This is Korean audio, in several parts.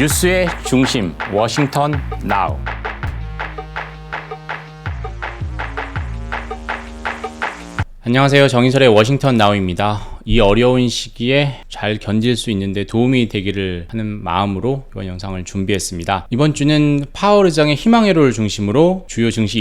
뉴스의 중심, 워싱턴 나우. 안녕하세요. 정인설의 워싱턴 나우입니다. 이 어려운 시기에 잘 견딜 수 있는데 도움이 되기를 하는 마음으로 이번 영상을 준비했습니다. 이번 주는 파월 의장의 희망회로를 중심으로 주요 증시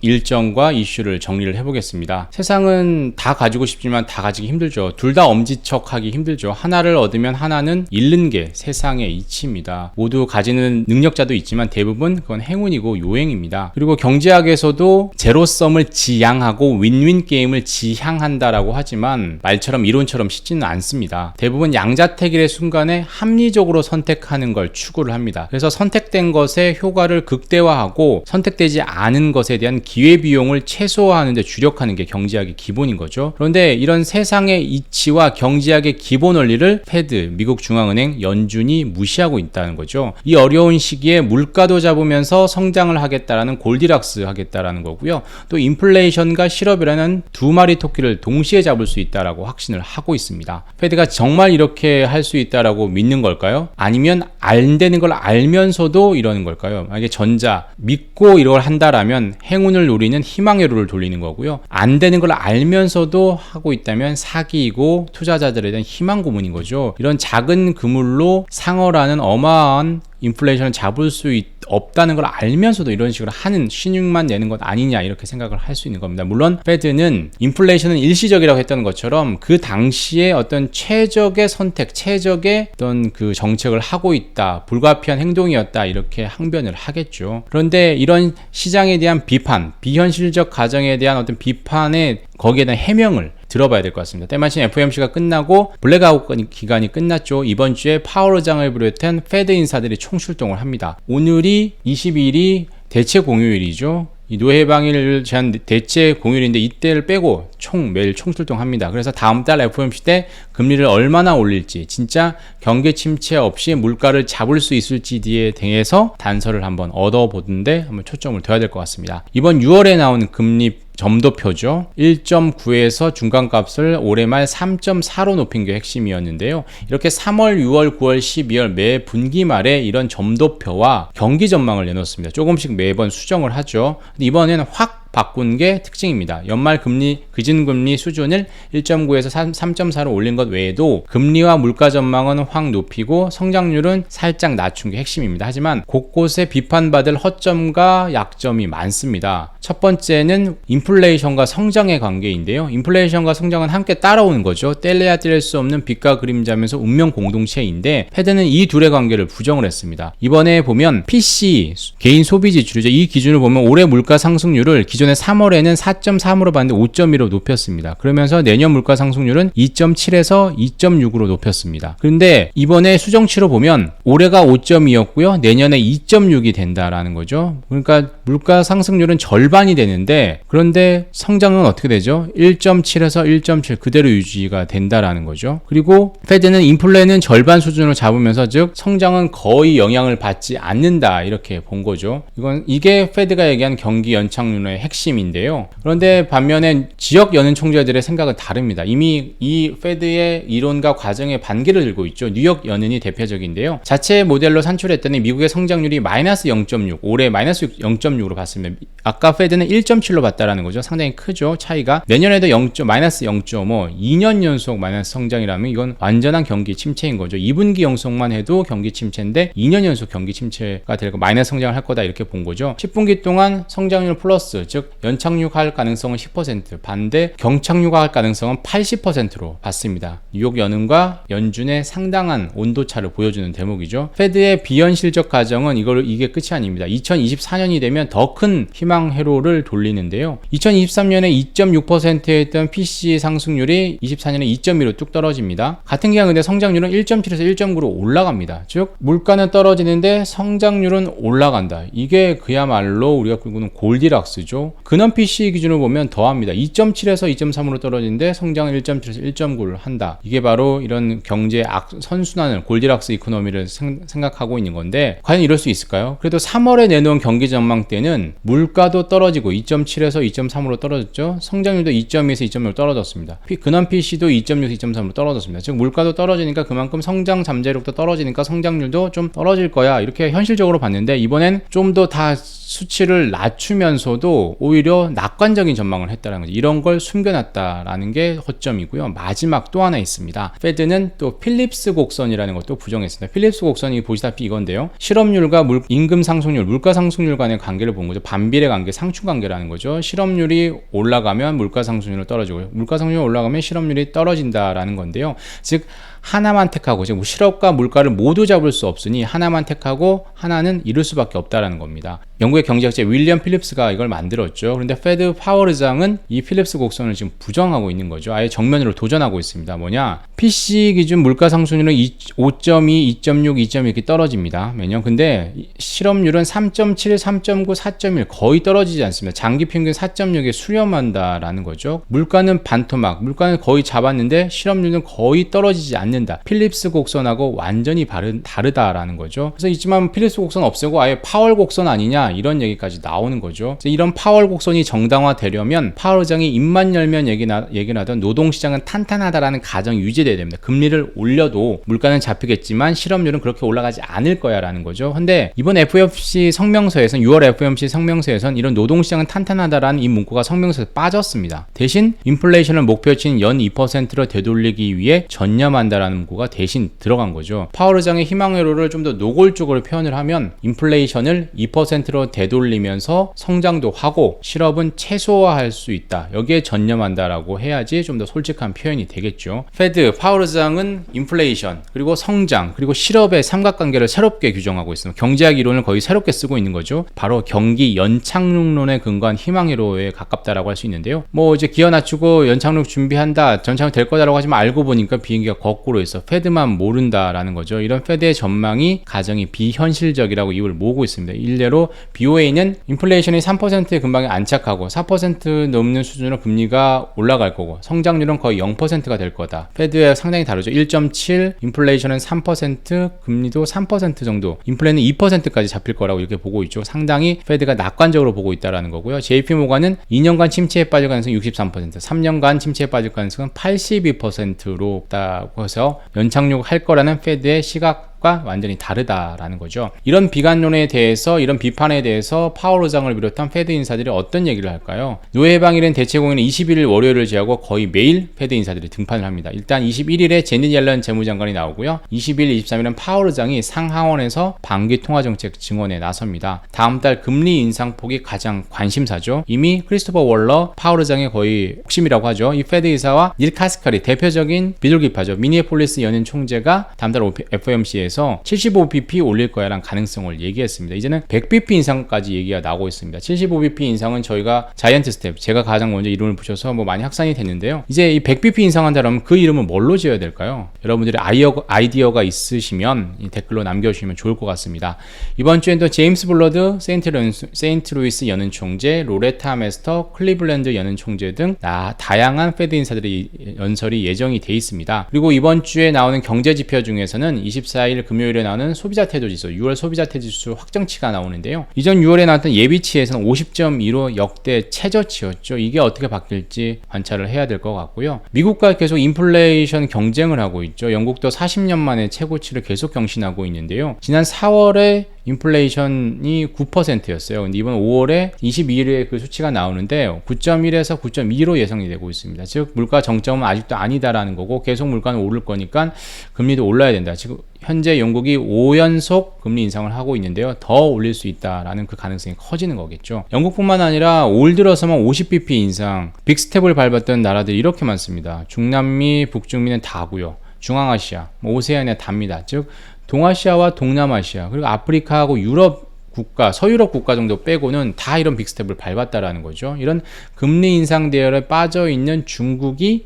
일정과 이슈를 정리를 해보겠습니다. 세상은 다 가지고 싶지만 다 가지기 힘들죠. 둘 다 엄지척하기 힘들죠. 하나를 얻으면 하나는 잃는 게 세상의 이치입니다. 모두 가지는 능력자도 있지만 대부분 그건 행운이고 요행입니다. 그리고 경제학에서도 제로섬을 지향하고 윈윈 게임을 지향한다라고 하지만 말처럼 이론처럼 쉽지는 않습니다. 대부분 양자택일의 순간에 합리적으로 선택하는 걸 추구를 합니다. 그래서 선택된 것의 효과를 극대화하고 선택되지 않은 것에 대한 기회비용을 최소화하는 데 주력하는 게 경제학의 기본인 거죠. 그런데 이런 세상의 이치와 경제학의 기본 원리를 페드, 미국 중앙은행 연준이 무시하고 있다는 거죠. 이 어려운 시기에 물가도 잡으면서 성장을 하겠다라는 골디락스 하겠다라는 거고요. 또 인플레이션과 실업이라는 두 마리 토끼를 동시에 잡을 수 있다라고 확신을 하고 있습니다. 페드가 정말 이렇게 할 수 있다라고 믿는 걸까요? 아니면 안 되는 걸 알면서도 이러는 걸까요? 만약에 전자, 믿고 이걸 한다라면 행운을 노리는 희망회로를 돌리는 거고요. 안 되는 걸 알면서도 하고 있다면 사기이고 투자자들에 대한 희망 고문인 거죠. 이런 작은 그물로 상어라는 어마어마한 인플레이션을 잡을 수 없다는 걸 알면서도 이런 식으로 하는 신용만 내는 것 아니냐 이렇게 생각을 할 수 있는 겁니다. 물론 페드는 인플레이션은 일시적이라고 했던 것처럼 그 당시에 어떤 최적의 선택, 최적의 어떤 그 정책을 하고 있다, 불가피한 행동이었다 이렇게 항변을 하겠죠. 그런데 이런 시장에 대한 비판, 비현실적 가정에 대한 어떤 비판에 거기에 대한 해명을 들어봐야 될 것 같습니다. 때마침 FOMC가 끝나고 블랙아웃 기간이 끝났죠. 이번 주에 파월 의장을 비롯한 페드 인사들이 총출동을 합니다. 오늘이 22일이 대체 공휴일이죠. 이 노회방일을 제한 대체 공휴일인데 이때를 빼고 매일 총출동합니다. 그래서 다음 달 FOMC 때 금리를 얼마나 올릴지, 진짜 경기 침체 없이 물가를 잡을 수 있을지에 대해서 단서를 한번 얻어보는데 한번 초점을 둬야 될 것 같습니다. 이번 6월에 나온 금리 점도표죠. 1.9에서 중간값을 올해 말 3.4로 높인 게 핵심이었는데요. 이렇게 3월, 6월, 9월, 12월 매 분기 말에 이런 점도표와 경기 전망을 내놓습니다. 조금씩 매번 수정을 하죠. 근데 이번에는 확 바꾼 게 특징입니다. 연말 금리, 기준금리 수준을 1.9에서 3.4로 올린 것 외에도 금리와 물가 전망은 확 높이고 성장률은 살짝 낮춘 게 핵심입니다. 하지만 곳곳에 비판받을 허점과 약점이 많습니다. 첫 번째는 인플레이션과 성장의 관계인데요. 인플레이션과 성장은 함께 따라오는 거죠. 뗄래야 뗄 수 없는 빛과 그림자면서 운명 공동체인데 페드는 이 둘의 관계를 부정을 했습니다. 이번에 보면 PC, 개인 소비 지출이죠. 이 기준을 보면 올해 물가 상승률을 기존에 3월에는 4.3으로 봤는데 5.2로 높였습니다. 그러면서 내년 물가 상승률은 2.7에서 2.6으로 높였습니다. 그런데 이번에 수정치로 보면 올해가 5.2였고요. 내년에 2.6이 된다라는 거죠. 그러니까 물가 상승률은 절반이 되는데 그런데 성장은 어떻게 되죠? 1.7에서 1.7 그대로 유지가 된다라는 거죠. 그리고 페드는 인플레는 절반 수준으로 잡으면서 즉 성장은 거의 영향을 받지 않는다 이렇게 본 거죠. 이게 페드가 얘기한 경기 연착륙의 핵심인데요. 그런데 반면에 지역 연은 총재들의 생각은 다릅니다. 이미 이 페드의 이론과 과정의 반기를 들고 있죠. 뉴욕 연은이 대표적인데요. 자체 모델로 산출했더니 미국의 성장률이 마이너스 0.6, 올해 마이너스 0.6으로 봤습니다. 아까 페드는 1.7로 봤다라는 거죠. 상당히 크죠. 차이가. 내년에도 마이너스 0.5, 2년 연속 마이너스 성장이라면 이건 완전한 경기 침체인 거죠. 2분기 연속만 해도 경기 침체인데 2년 연속 경기 침체가 될 거 마이너스 성장을 할 거다 이렇게 본 거죠. 10분기 동안 성장률 플러스, 즉 연착륙할 가능성은 10%, 반대 경착륙할 가능성은 80%로 봤습니다. 뉴욕 연은과 연준의 상당한 온도차를 보여주는 대목이죠. 페드의 비현실적 가정은 이게 끝이 아닙니다. 2024년이 되면 더 큰 희망 회로를 돌리는데요. 2023년에 2.6%였던 PC 상승률이 24년에 2.2로 뚝 떨어집니다. 같은 기간 근데 성장률은 1.7에서 1.9로 올라갑니다. 즉 물가는 떨어지는데 성장률은 올라간다. 이게 그야말로 우리가 꾸는 골디락스죠. 거죠. 근원 PC 기준으로 보면 더합니다. 2.7에서 2.3으로 떨어지는데 성장은 1.7에서 1.9를 한다. 이게 바로 이런 경제 선순환을 골디락스 이코노미를 생각하고 있는 건데 과연 이럴 수 있을까요? 그래도 3월에 내놓은 경기 전망 때는 물가도 떨어지고 2.7에서 2.3으로 떨어졌죠. 성장률도 2.2에서 2.6으로 떨어졌습니다. 근원 PC도 2.6에서 2.3으로 떨어졌습니다. 즉 물가도 떨어지니까 그만큼 성장 잠재력도 떨어지니까 성장률도 좀 떨어질 거야. 이렇게 현실적으로 봤는데 이번엔 좀 더 다 수치를 낮추면서도 오히려 낙관적인 전망을 했다는 거죠. 이런 걸 숨겨놨다라는 게 허점이고요. 마지막 또 하나 있습니다. 페드는 또 필립스 곡선이라는 것도 부정했습니다. 필립스 곡선이 보시다시피 이건데요. 실업률과 임금 상승률, 물가 상승률 간의 관계를 본 거죠. 반비례 관계, 상충 관계라는 거죠. 실업률이 올라가면 물가 상승률은 떨어지고요. 물가 상승률이 올라가면 실업률이 떨어진다라는 건데요. 즉 하나만 택하고 지금 실업과 물가를 모두 잡을 수 없으니 하나만 택하고 하나는 이룰 수밖에 없다라는 겁니다. 영국의 경제학자 윌리엄 필립스가 이걸 만들었죠. 그런데 페드 파월 의장은 이 필립스 곡선을 지금 부정하고 있는 거죠. 아예 정면으로 도전하고 있습니다. 뭐냐? PC 기준 물가 상승률은 5.2, 2.6, 2.2 이렇게 떨어집니다. 매년. 근데 실업률은 3.7, 3.9, 4.1 거의 떨어지지 않습니다. 장기 평균 4.6에 수렴한다라는 거죠. 물가는 반토막, 물가는 거의 잡았는데 실업률은 거의 떨어지지 않는다. 필립스 곡선하고 완전히 다르다라는 거죠. 그래서 있지만 필립스 곡선 없애고 아예 파월 곡선 아니냐 이런 얘기까지 나오는 거죠. 이런 파월 곡선이 정당화되려면 파월 의장이 입만 열면 얘기나던 노동시장은 탄탄하다라는 가정이 유지돼야 됩니다. 금리를 올려도 물가는 잡히겠지만 실업률은 그렇게 올라가지 않을 거야 라는 거죠. 근데 이번 FOMC 성명서에서는 6월 FOMC 성명서에서는 이런 노동시장은 탄탄하다라는 이 문구가 성명서에서 빠졌습니다. 대신 인플레이션을 목표치인 연 2%로 되돌리기 위해 전념한다라는 문구가 대신 들어간 거죠. 파월 의장의 희망회로를 좀 더 노골적으로 표현을 하면 인플레이션을 2%로 되돌리면서 성장도 하고 실업은 최소화할 수 있다. 여기에 전념한다라고 해야지 좀 더 솔직한 표현이 되겠죠. 페드 파월 의장은 인플레이션 그리고 성장 그리고 실업의 삼각관계를 새롭게 규정하고 있습니다. 경제학 이론을 거의 새롭게 쓰고 있는 거죠. 바로 경기 연착륙론에 근거한 희망회로에 가깝다라고 할 수 있는데요. 뭐 이제 기어 낮추고 연착륙 준비한다, 전착륙 될 거다라고 하지만 알고 보니까 비행기가 거꾸로 있어. 페드만 모른다라는 거죠. 이런 페드의 전망이 가정이 비현실적이라고 입을 모으고 있습니다. 일례로 BOA는 인플레이션이 3%의 근방에 안착하고 4% 넘는 수준으로 금리가 올라갈 거고 성장률은 거의 0%가 될 거다. 페드와 상당히 다르죠. 1.7, 인플레이션은 3%, 금리도 3% 정도, 인플레는 2%까지 잡힐 거라고 이렇게 보고 있죠. 상당히 페드가 낙관적으로 보고 있다는 거고요. JP모간은 2년간 침체에 빠질 가능성이 63%, 3년간 침체에 빠질 가능성은 82%로 있다고 해서 연착륙할 거라는 페드의 시각 과 완전히 다르다라는 거죠. 이런 비관론에 대해서, 이런 비판에 대해서 파월 의장을 비롯한 페드 인사들이 어떤 얘기를 할까요? 노예 해방일인 대체 공연은 21일 월요일을 제하고 거의 매일 페드 인사들이 등판을 합니다. 일단 21일에 제닛 옐런 재무장관이 나오고요. 20일, 23일은 파월 의장이 상하원에서 반기 통화정책 증언에 나섭니다. 다음 달 금리 인상폭이 가장 관심사죠. 이미 크리스토퍼 월러 파월 의장의 거의 핵심이라고 하죠. 이 페드 이사와 닐 카스카리 대표적인 비둘기파죠. 미니애폴리스 연은 총재가 다음 달 FOMC에 75bp 올릴 거야라는 가능성을 얘기했습니다. 이제는 100bp 인상까지 얘기가 나오고 있습니다. 75bp 인상은 저희가 자이언트 스텝, 제가 가장 먼저 이름을 붙여서 뭐 많이 확산이 됐는데요. 이제 이 100bp 인상한다면 그 이름은 뭘로 지어야 될까요? 여러분들의 아이디어가 있으시면 댓글로 남겨주시면 좋을 것 같습니다. 이번 주엔 또 제임스 블러드, 세인트루이스 연은 총재, 로레타 메스터, 클리블랜드 연은 총재 등 다양한 페드 인사들의 연설이 예정이 돼 있습니다. 그리고 이번 주에 나오는 경제 지표 중에서는 24일 금요일에 나오는 소비자 태도지수, 6월 소비자 태도지수 확정치가 나오는데요. 이전 6월에 나왔던 예비치에서는 50.2로 역대 최저치였죠. 이게 어떻게 바뀔지 관찰을 해야 될 것 같고요. 미국과 계속 인플레이션 경쟁을 하고 있죠. 영국도 40년 만에 최고치를 계속 경신하고 있는데요. 지난 4월에 인플레이션이 9%였어요. 근데 이번 5월에 22일에 그 수치가 나오는데 9.1에서 9.2로 예상이 되고 있습니다. 즉 물가 정점은 아직도 아니다라는 거고 계속 물가는 오를 거니까 금리도 올라야 된다. 지금 현재 영국이 5연속 금리 인상을 하고 있는데요. 더 올릴 수 있다라는 그 가능성이 커지는 거겠죠. 영국뿐만 아니라 올 들어서만 50bp 인상, 빅스텝을 밟았던 나라들이 이렇게 많습니다. 중남미, 북중미는 다고요. 중앙아시아, 오세아니아 답니다. 즉 동아시아와 동남아시아 그리고 아프리카하고 유럽 국가, 서유럽 국가 정도 빼고는 다 이런 빅스텝을 밟았다라는 거죠. 이런 금리 인상 대열에 빠져 있는 중국이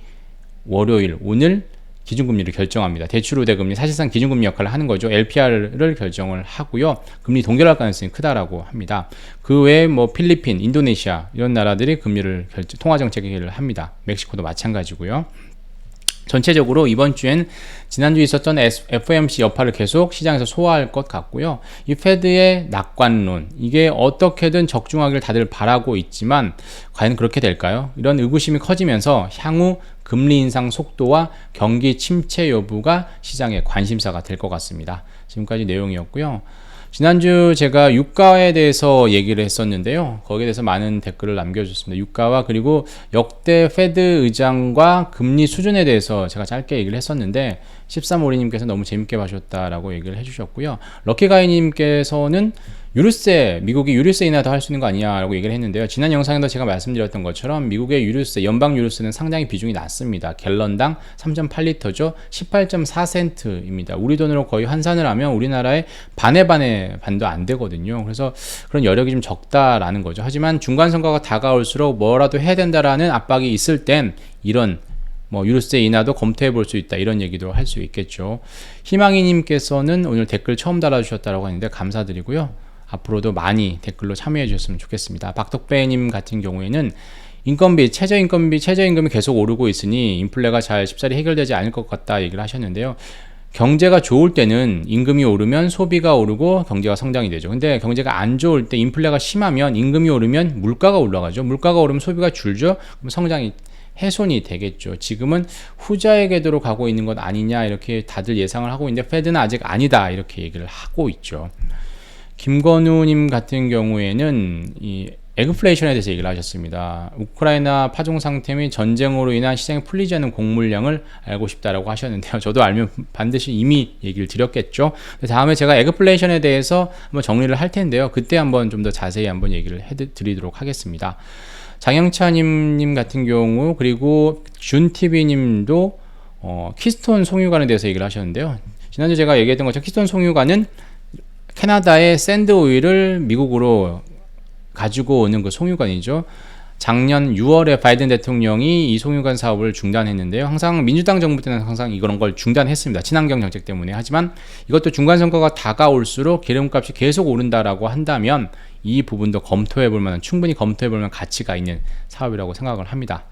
월요일, 오늘 기준금리를 결정합니다. 대출 우대금리 사실상 기준금리 역할을 하는 거죠. LPR을 결정을 하고요. 금리 동결할 가능성이 크다라고 합니다. 그 외에 뭐 필리핀, 인도네시아 이런 나라들이 금리를 통화 정책을 합니다. 멕시코도 마찬가지고요. 전체적으로 이번 주엔 지난주에 있었던 FOMC 여파를 계속 시장에서 소화할 것 같고요. 이 페드의 낙관론, 이게 어떻게든 적중하기를 다들 바라고 있지만 과연 그렇게 될까요? 이런 의구심이 커지면서 향후 금리 인상 속도와 경기 침체 여부가 시장의 관심사가 될 것 같습니다. 지금까지 내용이었고요. 지난주 제가 유가에 대해서 얘기를 했었는데요. 거기에 대해서 많은 댓글을 남겨주셨습니다. 유가와 그리고 역대 페드 의장과 금리 수준에 대해서 제가 짧게 얘기를 했었는데 1352님께서 너무 재밌게 봐주셨다라고 얘기를 해주셨고요. 럭키가이님께서는 유류세, 미국이 유류세 인하도 할 수 있는 거 아니냐 라고 얘기를 했는데요. 지난 영상에도 제가 말씀드렸던 것처럼 미국의 유류세, 연방 유류세는 상당히 비중이 낮습니다. 갤런당 3.8리터죠. 18.4센트입니다. 우리 돈으로 거의 환산을 하면 우리나라의 반의 반도 안 되거든요. 그래서 그런 여력이 좀 적다라는 거죠. 하지만 중간선거가 다가올수록 뭐라도 해야 된다라는 압박이 있을 땐 이런 유류세 인하도 검토해 볼 수 있다, 이런 얘기도 할 수 있겠죠. 희망이님께서는 오늘 댓글 처음 달아주셨다고 하는데 감사드리고요. 앞으로도 많이 댓글로 참여해 주셨으면 좋겠습니다. 박덕배님 같은 경우에는 인건비, 최저임금이 계속 오르고 있으니 인플레가 잘 쉽사리 해결되지 않을 것 같다 얘기를 하셨는데요. 경제가 좋을 때는 임금이 오르면 소비가 오르고 경제가 성장이 되죠. 근데 경제가 안 좋을 때 인플레가 심하면 임금이 오르면 물가가 올라가죠. 물가가 오르면 소비가 줄죠. 그럼 성장이 훼손이 되겠죠. 지금은 후자의 궤도로 가고 있는 것 아니냐 이렇게 다들 예상을 하고 있는데 페드는 아직 아니다 이렇게 얘기를 하고 있죠. 김건우님 같은 경우에는 이 에그플레이션에 대해서 얘기를 하셨습니다. 우크라이나 파종 상태 및 전쟁으로 인한 시장에 풀리지 않는 곡물량을 알고 싶다라고 하셨는데요. 저도 알면 반드시 이미 얘기를 드렸겠죠. 다음에 제가 에그플레이션에 대해서 한번 정리를 할 텐데요. 그때 한번 좀 더 자세히 한번 얘기를 해드리도록 하겠습니다. 장영차님 같은 경우 그리고 준TV님도 키스톤 송유관에 대해서 얘기를 하셨는데요. 지난주 제가 얘기했던 것처럼 키스톤 송유관은 캐나다의 샌드 오일을 미국으로 가지고 오는 그 송유관이죠. 작년 6월에 바이든 대통령이 이 송유관 사업을 중단했는데요. 항상 민주당 정부 때는 항상 이런 걸 중단했습니다. 친환경 정책 때문에. 하지만 이것도 중간선거가 다가올수록 기름값이 계속 오른다라고 한다면 이 부분도 검토해볼 만한, 충분히 검토해볼 만한 가치가 있는 사업이라고 생각을 합니다.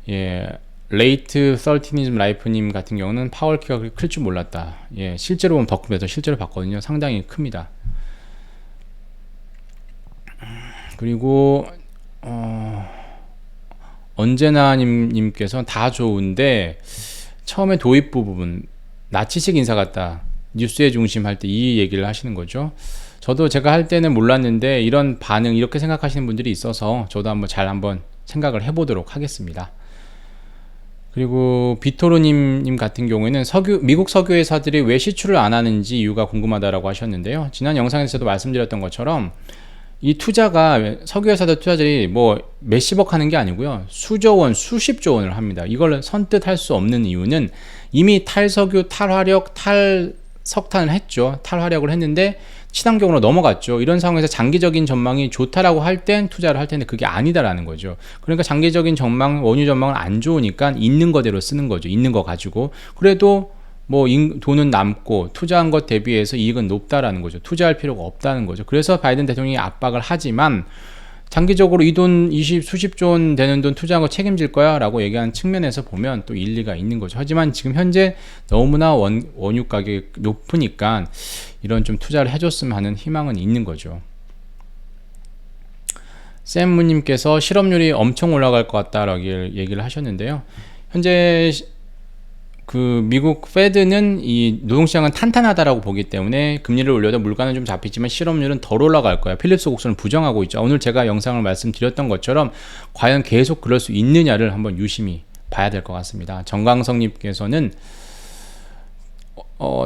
예. 레이트 13이즘 라이프님 같은 경우는 파월 키가 그렇게 클 줄 몰랐다. 예, 실제로 보면 더 큽니다. 실제로 봤거든요. 상당히 큽니다. 그리고 언제나 님께서 다 좋은데 처음에 도입부 부분 나치식 인사 같다. 뉴스의 중심 할 때 이 얘기를 하시는 거죠. 저도 제가 할 때는 몰랐는데 이런 반응, 이렇게 생각하시는 분들이 있어서 저도 한번 생각을 해보도록 하겠습니다. 그리고 비토르님 같은 경우에는 미국 석유 회사들이 왜 시추를 안 하는지 이유가 궁금하다라고 하셨는데요. 지난 영상에서도 말씀드렸던 것처럼 이 투자가, 석유 회사들 투자들이 뭐 몇십억 하는 게 아니고요. 수조 원, 수십조 원을 합니다. 이걸 선뜻 할 수 없는 이유는 이미 탈석유, 탈화력, 탈석탄을 했죠. 탈화력을 했는데 친환경으로 넘어갔죠. 이런 상황에서 장기적인 전망이 좋다라고 할 땐 투자를 할 텐데 그게 아니다라는 거죠. 그러니까 장기적인 전망, 원유 전망은 안 좋으니까 있는 거대로 쓰는 거죠. 있는 거 가지고. 그래도 뭐 돈은 남고 투자한 것 대비해서 이익은 높다라는 거죠. 투자할 필요가 없다는 거죠. 그래서 바이든 대통령이 압박을 하지만 장기적으로 이 돈 수십조 원 되는 돈 투자한 거 책임질 거야 라고 얘기하는 측면에서 보면 또 일리가 있는 거죠. 하지만 지금 현재 너무나 원유 가격이 높으니까 이런 좀 투자를 해줬으면 하는 희망은 있는 거죠. 샘무님께서 실업률이 엄청 올라갈 것 같다라고 얘기를 하셨는데요. 현재 그 미국 페드는 이 노동시장은 탄탄하다라고 보기 때문에 금리를 올려도 물가는 좀 잡히지만 실업률은 덜 올라갈 거야. 필립스 곡선을 부정하고 있죠. 오늘 제가 영상을 말씀드렸던 것처럼 과연 계속 그럴 수 있느냐를 한번 유심히 봐야 될 것 같습니다. 정광석님께서는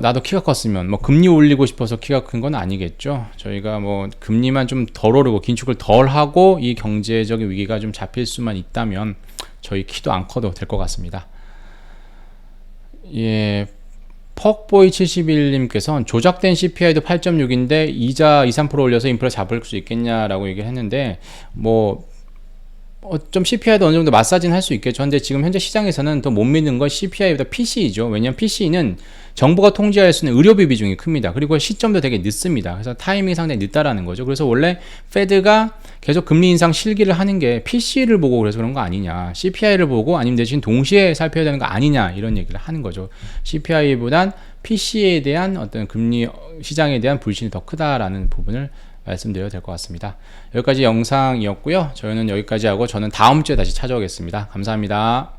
나도 키가 컸으면 뭐 금리 올리고 싶어서 키가 큰 건 아니겠죠. 저희가 뭐 금리만 좀 덜 오르고 긴축을 덜 하고 이 경제적인 위기가 좀 잡힐 수만 있다면 저희 키도 안 커도 될 것 같습니다. 예, 퍽보이 71님께서는 조작된 CPI도 8.6인데 이자 2-3% 올려서 인플레 잡을 수 있겠냐라고 얘기를 했는데 뭐 좀 CPI도 어느 정도 마사지는 할 수 있겠죠. 근데 지금 현재 시장에서는 더 못 믿는 건 CPI보다 PC이죠. 왜냐하면 PC는 정부가 통제할 수 있는 의료비 비중이 큽니다. 그리고 시점도 되게 늦습니다. 그래서 타이밍이 상당히 늦다라는 거죠. 그래서 원래 페드가 계속 금리 인상 실기를 하는 게 PC를 보고 그래서 그런 거 아니냐, CPI를 보고 아니면 대신 동시에 살펴야 되는 거 아니냐, 이런 얘기를 하는 거죠. CPI보단 PC에 대한 어떤 금리 시장에 대한 불신이 더 크다라는 부분을 말씀드려도 될 것 같습니다. 여기까지 영상이었고요. 저희는 여기까지 하고 저는 다음 주에 다시 찾아오겠습니다. 감사합니다.